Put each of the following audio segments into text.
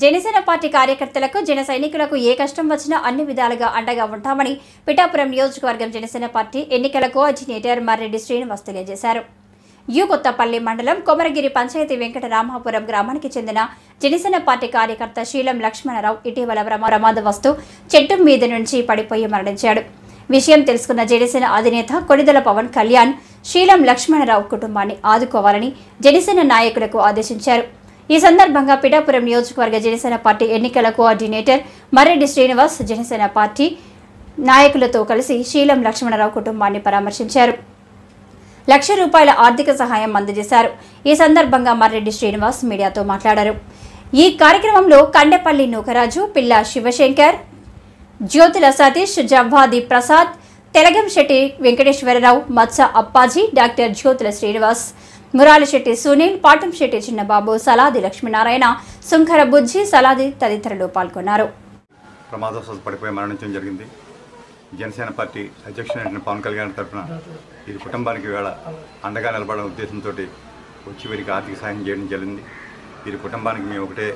Janasena party కార్యకర్తలకు జన సైనికులకు ఏ కష్టం వచ్చినా అన్ని విధాలుగా అండగా ఉంటామని పిఠాపురం నియోజకవర్గం జనసేన పార్టీ ఎన్నికల కోఆర్డినేటర్ మర్రెడ్డి శ్రీనివాస్ తెలియజేశారు. కొత్తపల్లి మండలం కొమరగిరి పంచాయతీ వెంకటరామాపురం గ్రామానికి చెందిన జనసేన పార్టీ కార్యకర్త శీలం లక్ష్మణరావు ఇటీవల ప్రమాదవస్తు చెట్టు మీద నుంచి పడిపోయి మరణించాడు. విషయం తెలుసుకున్న జనసేన అధినేత కొణిదెల పవన్ కళ్యాణ్ శీలం లక్ష్మణరావు కుటుంబాన్ని ఆదుకోవాలని జనసేన నాయకులకు ఆదేశించారు. ఈ సందర్భంగా పిఠాపురం నియోజకవర్గ జనసేన పార్టీ ఎన్నికల కోఆర్డినేటర్ మర్రెడ్డి శ్రీనివాస్ జనసేన పార్టీ నాయకులతో కలిసి శీలం లక్ష్మణరావు కుటుంబాన్ని పరామర్శించారు. ₹1,00,000 ఆర్థిక సహాయం అందజేశారు. ఈ సందర్భంగా మర్రెడ్డి శ్రీనివాస్ మీడియాతో మాట్లాడారు. ఈ కార్యక్రమంలో కండెపల్లి నూకరాజు, పిల్ల శివశంకర్, జ్యోతుల సతీష్, జవ్వాది ప్రసాద్, తెలగంశెట్టి వెంకటేశ్వరరావు, మత్స అప్పాజీ, డాక్టర్ జ్యోతుల శ్రీనివాస్, మురాలిశెట్టి సునీల్, పాటంశెట్టి చిన్నబాబు, సలాది లక్ష్మీనారాయణ, సుంకర బుజ్జి, సలాది తదితరులు పాల్గొన్నారు. ప్రమాదవశాత్తు పడిపోయి మరణించడం జరిగింది. జనసేన పార్టీ అధ్యక్షుడైన పవన్ కళ్యాణ్ తరఫున ఈ కుటుంబానికి వేళ అండగా నిలబడే ఉద్దేశంతో వచ్చి వీరికి ఆర్థిక సహాయం చేయడం జరిగింది. వీరి కుటుంబానికి మేము ఒకటే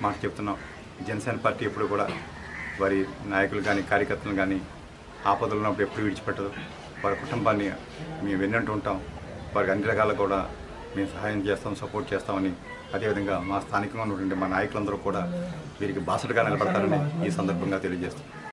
మాట చెప్తున్నాం. జనసేన పార్టీ ఎప్పుడు కూడా వారి నాయకులు కానీ కార్యకర్తలు కానీ ఆపదలు ఉన్నప్పుడు ఎప్పుడు విడిచిపెట్టదు. వారి కుటుంబాన్ని మేము వెన్నంటూ ఉంటాం. వారికి అన్ని రకాల కూడా మేము సహాయం చేస్తాం, సపోర్ట్ చేస్తామని, అదేవిధంగా మా స్థానికంగా ఉన్నటువంటి మా నాయకులందరూ కూడా వీరికి బాసటగా నిలబడతారని ఈ సందర్భంగా తెలియజేస్తాం.